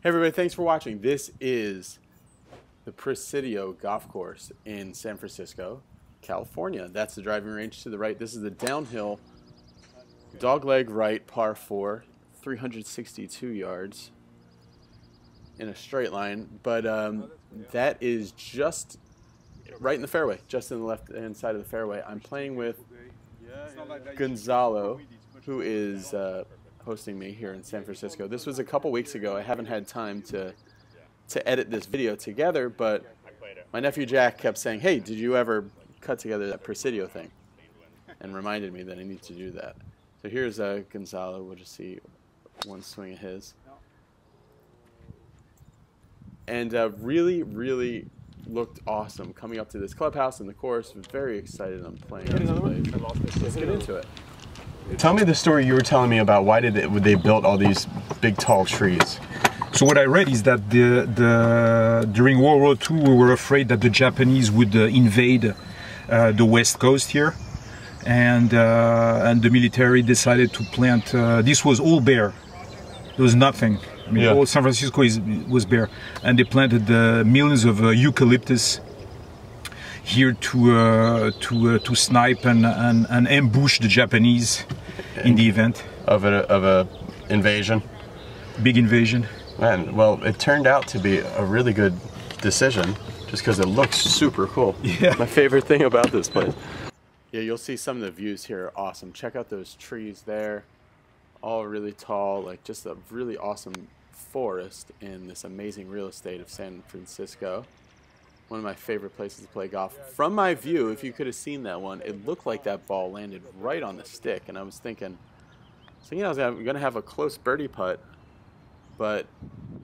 Hey everybody, thanks for watching. This is the Presidio Golf Course in San Francisco, California. That's the driving range to the right. This is the downhill dogleg right par 4, 362 yards in a straight line. But that is just right in the fairway, just in the left-hand side of the fairway. I'm playing with Gonzalo, who is hosting me here in San Francisco. This was a couple weeks ago. I haven't had time to edit this video together, but my nephew Jack kept saying, hey, did you ever cut together that Presidio thing? And reminded me that I need to do that. So here's Gonzalo. We'll just see one swing of his. And really, really looked awesome coming up to this clubhouse and the course. Was very excited. I'm playing this place. Let's get into it. Tell me the story you were telling me about why they built all these big tall trees. So what I read is that during World War II we were afraid that the Japanese would invade the west coast here, and the military decided to plant. This was all bare. There was nothing. I mean, all San Francisco was bare, and they planted millions of eucalyptus here to snipe and ambush the Japanese in the event of a invasion. Big invasion. Man, well, it turned out to be a really good decision just because it looks super cool. Yeah. My favorite thing about this place. Yeah, you'll see some of the views here are awesome. Check out those trees there. All really tall, like just a really awesome forest in this amazing real estate of San Francisco. One of my favorite places to play golf. From my view, if you could have seen that one, it looked like that ball landed right on the stick. And I was thinking I was going to have a close birdie putt, but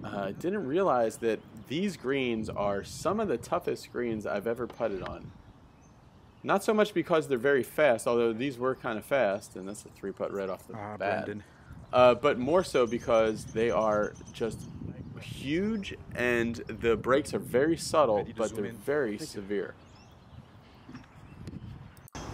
I didn't realize that these greens are some of the toughest greens I've ever putted on. Not so much because they're very fast, although these were kind of fast, and that's a 3-putt right off the bat. But more so because they are just huge, and the breaks are very subtle, but they're very severe.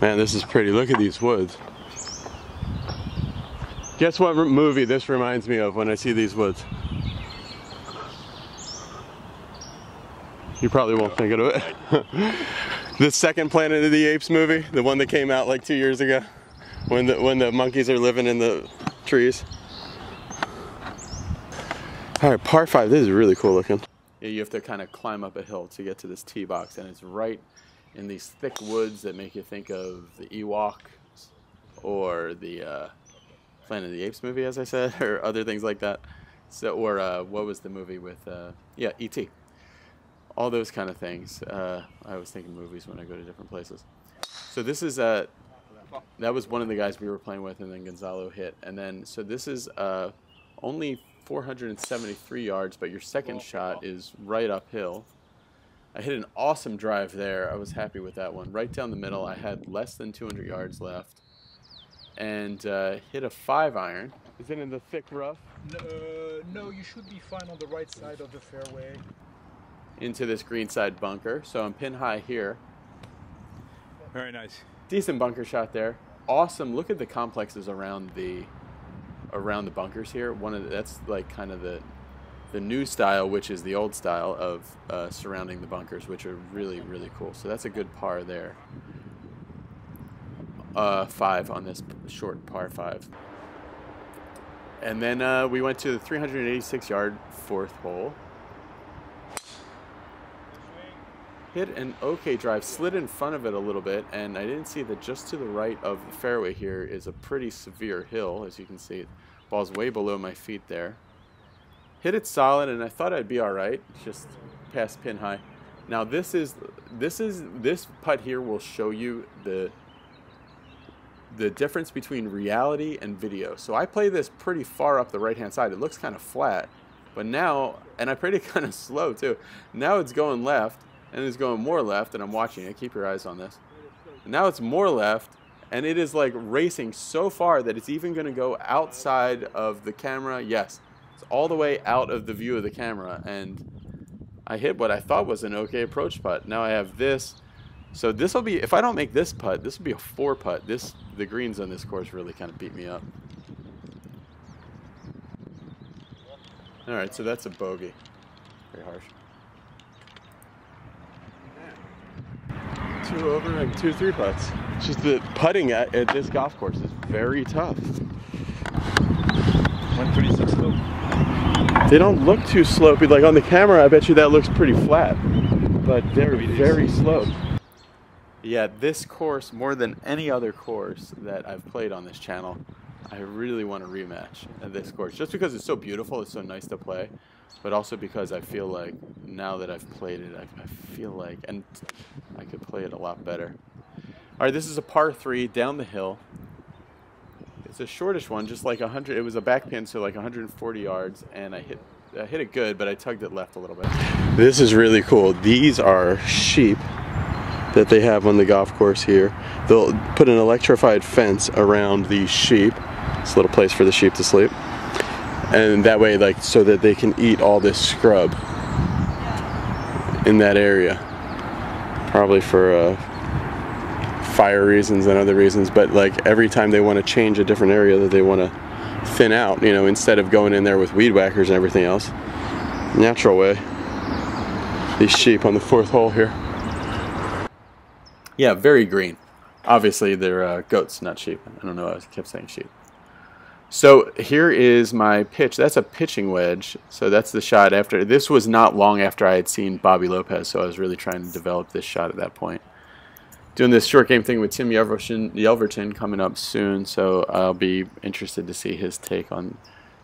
Man, this is pretty. Look at these woods. Guess what movie this reminds me of when I see these woods? You probably won't think of it. The second Planet of the Apes movie, the one that came out like 2 years ago, when the monkeys are living in the trees. All right, par 5. This is really cool looking. Yeah, you have to kind of climb up a hill to get to this tee box, and it's right in these thick woods that make you think of the Ewoks or the Planet of the Apes movie, as I said, or other things like that. So, or what was the movie with? Yeah, E.T. All those kind of things. I always think of movies when I go to different places. So this is that was one of the guys we were playing with, and then Gonzalo hit, and then so this is only 473 yards, but your second shot is right uphill. I hit an awesome drive there. I was happy with that one. Right down the middle. I had less than 200 yards left, and hit a 5-iron. Is it in the thick rough? No, you should be fine on the right side of the fairway. Into this greenside bunker. So I'm pin high here. Very nice. Decent bunker shot there. Awesome. Look at the complexes around the bunkers here. That's like kind of the new style, which is the old style of surrounding the bunkers, which are really, really cool. So that's a good par there. 5 on this short par 5. And then we went to the 386-yard fourth hole. Hit an okay drive, slid in front of it a little bit, and I didn't see that just to the right of the fairway here is a pretty severe hill, as you can see. Ball's way below my feet there. Hit it solid, and I thought I'd be all right, just past pin high. Now this putt here will show you the difference between reality and video. So I play this pretty far up the right-hand side. It looks kind of flat, but now, and I played it kind of slow too. Now it's going left. And it's going more left, and I'm watching it. Keep your eyes on this. And now it's more left, and it is like racing so far that it's even going to go outside of the camera. Yes, it's all the way out of the view of the camera, and I hit what I thought was an okay approach putt. Now I have this. So this will be, if I don't make this putt, this will be a 4 putt. The greens on this course really kind of beat me up. All right, so that's a bogey. Very harsh. 2 over and 2 3-putts. It's just the putting at this golf course is very tough. 126 slope. They don't look too slopey. Like on the camera, I bet you that looks pretty flat, but they're very sloped. Yeah, this course, more than any other course that I've played on this channel, I really want to rematch at this course. Just because it's so beautiful, it's so nice to play, but also because I feel like now that I've played it, I feel like, and I could play it a lot better. All right, this is a par 3 down the hill. It's a shortish one, just like 100. It was a back pin, so like 140 yards, and I hit it good, but I tugged it left a little bit. This is really cool. These are sheep that they have on the golf course here. They'll put an electrified fence around these sheep. It's a little place for the sheep to sleep, and that way, like, so that they can eat all this scrub in that area, probably for fire reasons and other reasons, but like every time they want to change a different area that they want to thin out, you know, instead of going in there with weed whackers and everything else, natural way. These sheep on the 4th hole here. Yeah, very green. Obviously they're goats, not sheep. I don't know, I kept saying sheep. So here is my pitch. That's a pitching wedge. So that's the shot after. This was not long after I had seen Bobby Lopez, so I was really trying to develop this shot at that point. Doing this short game thing with Tim Yelverton coming up soon, so I'll be interested to see his take on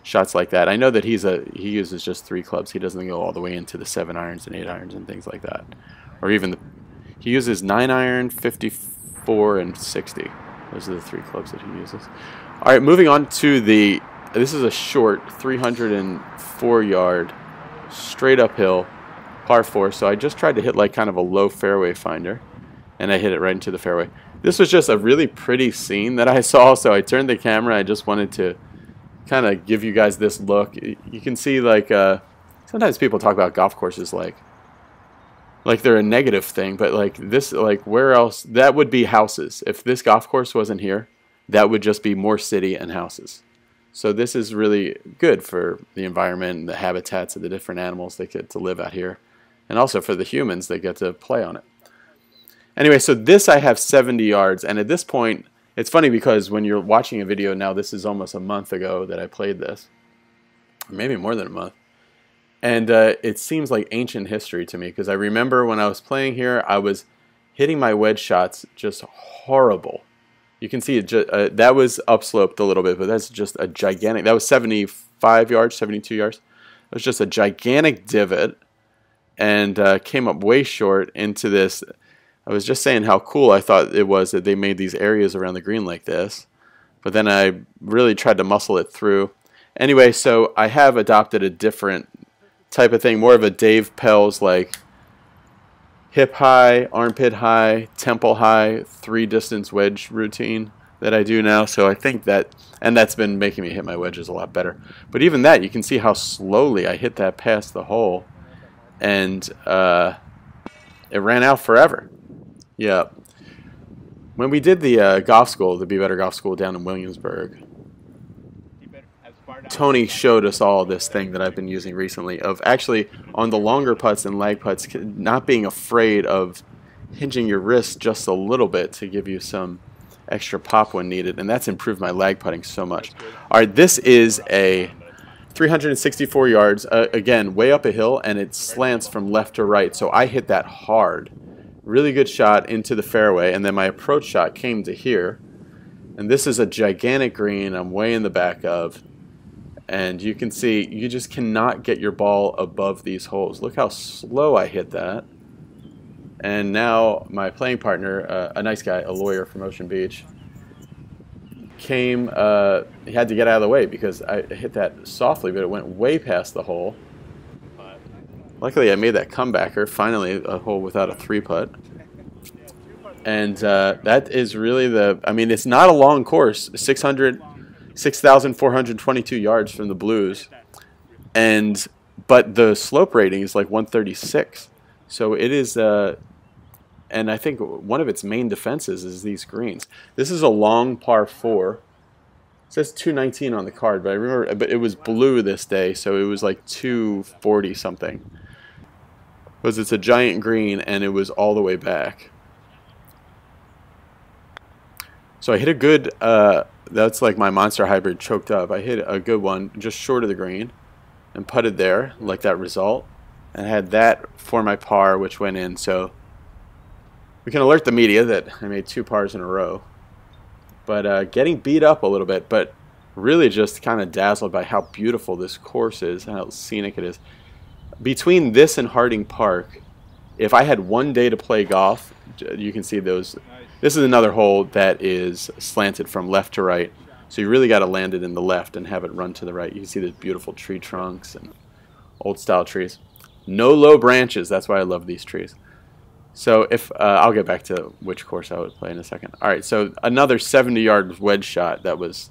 shots like that. I know that he uses just 3 clubs. He doesn't go all the way into the 7 irons and 8 irons and things like that, or even he uses 9 iron, 54, and 60. Those are the 3 clubs that he uses. All right, moving on to this is a short 304 yard straight uphill par 4. So I just tried to hit like kind of a low fairway finder, and I hit it right into the fairway. This was just a really pretty scene that I saw, so I turned the camera. I just wanted to kind of give you guys this look. You can see, like, sometimes people talk about golf courses like they're a negative thing, but like this, like where else? That would be houses. If this golf course wasn't here, that would just be more city and houses. So this is really good for the environment and the habitats of the different animals that get to live out here, and also for the humans that get to play on it. Anyway, so this I have 70 yards, and at this point, it's funny because when you're watching a video now, this is almost a month ago that I played this, maybe more than a month, and it seems like ancient history to me, because I remember when I was playing here, I was hitting my wedge shots just horrible. You can see it that was upsloped a little bit, but that's just a gigantic, that was 75 yards, 72 yards. It was just a gigantic divot, and came up way short into this. I was just saying how cool I thought it was that they made these areas around the green like this, but then I really tried to muscle it through. Anyway, so I have adopted a different type of thing, more of a Dave Pell's like hip high, armpit high, temple high, 3 distance wedge routine that I do now. So I think that, and that's been making me hit my wedges a lot better. But even that, you can see how slowly I hit that past the hole, and it ran out forever. Yeah. When we did the golf school, the Be Better Golf School down in Williamsburg, Tony showed us all this thing that I've been using recently of actually on the longer putts and lag putts, not being afraid of hinging your wrist just a little bit to give you some extra pop when needed, and that's improved my lag putting so much. All right, this is a 364 yards, again, way up a hill, and it slants from left to right, so I hit that hard. Really good shot into the fairway, and then my approach shot came to here, and this is a gigantic green I'm way in the back of, and you can see you just cannot get your ball above these holes. Look how slow I hit that. And now my playing partner, a nice guy, a lawyer from Ocean Beach, came, he had to get out of the way because I hit that softly, but it went way past the hole. Luckily, I made that comebacker, finally a hole without a 3-putt. And that is really I mean, it's not a long course, 6,422 yards from the blues. But the slope rating is like 136. So it is, and I think one of its main defenses is these greens. This is a long par 4. says 219 on the card, but I remember, but it was blue this day, so it was like 240 something. Because it's a giant green and it was all the way back. So I hit a good, that's like my monster hybrid choked up. I hit a good one just short of the green and putted there, like that result. And had that for my par, which went in. So we can alert the media that I made 2 pars in a row. But getting beat up a little bit, but really just kind of dazzled by how beautiful this course is, how scenic it is. Between this and Harding Park, if I had one day to play golf, you can see those. This is another hole that is slanted from left to right. So you really got to land it in the left and have it run to the right. You can see the beautiful tree trunks and old style trees. No low branches. That's why I love these trees. So if I'll get back to which course I would play in a second. All right, so another 70-yard wedge shot that was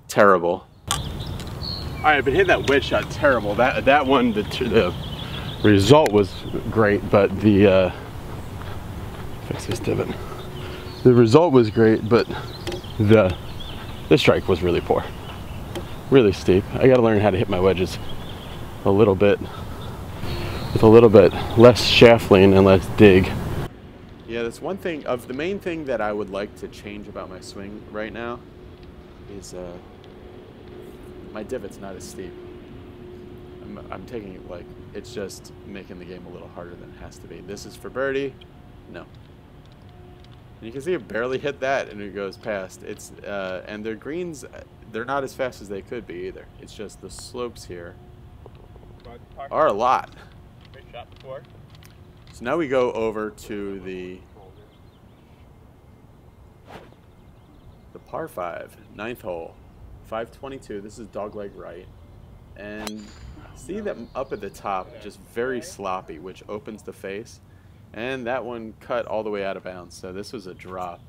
terrible. All right, but hit that wedge shot terrible. That one, the result was great, but the fix this divot. The result was great, but the strike was really poor, really steep. I got to learn how to hit my wedges a little bit. With a little bit less shaft lean and less dig. Yeah, that's one thing. The main thing that I would like to change about my swing right now is my divot's not as steep. I'm taking it like it's just making the game a little harder than it has to be. This is for birdie. No. And you can see it barely hit that and it goes past. It's and their greens, they're not as fast as they could be either. It's just the slopes here are a lot. Before. So now we go over to the par 5, 9th hole, 522. This is dogleg right, and see that up at the top, just very sloppy, which opens the face, and that one cut all the way out of bounds. So this was a drop.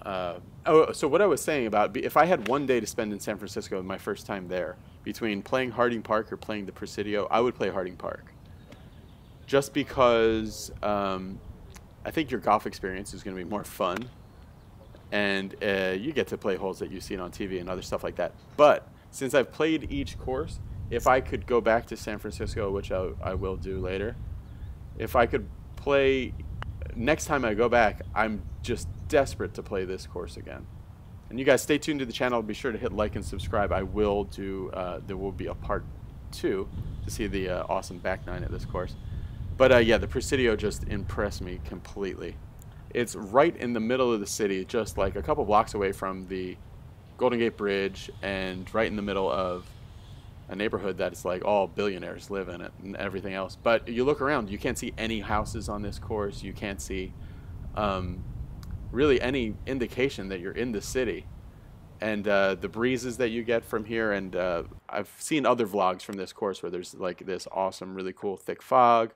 So what I was saying about if I had one day to spend in San Francisco, my first time there, between playing Harding Park or playing the Presidio, I would play Harding Park. Just because I think your golf experience is going to be more fun, and you get to play holes that you've seen on TV and other stuff like that. But since I've played each course, if I could go back to San Francisco, which I will do later, if I could play, next time I go back, I'm just desperate to play this course again. And you guys stay tuned to the channel. Be sure to hit like and subscribe. I will do, there will be a part 2 to see the awesome back 9 at this course. But yeah, the Presidio just impressed me completely. It's right in the middle of the city, just like a couple blocks away from the Golden Gate Bridge, and right in the middle of a neighborhood that's like all billionaires live in it and everything else. But you look around, you can't see any houses on this course. You can't see really any indication that you're in the city. And the breezes that you get from here, and I've seen other vlogs from this course where there's like this awesome, really cool thick fog.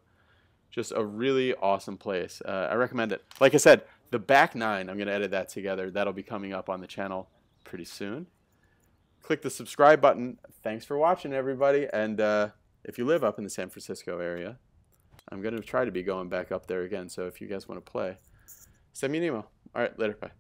Just a really awesome place. I recommend it. Like I said, the back 9, I'm going to edit that together. That'll be coming up on the channel pretty soon. Click the subscribe button. Thanks for watching, everybody. And if you live up in the San Francisco area, I'm going to try to be going back up there again. So if you guys want to play, send me an email. All right, later. Bye.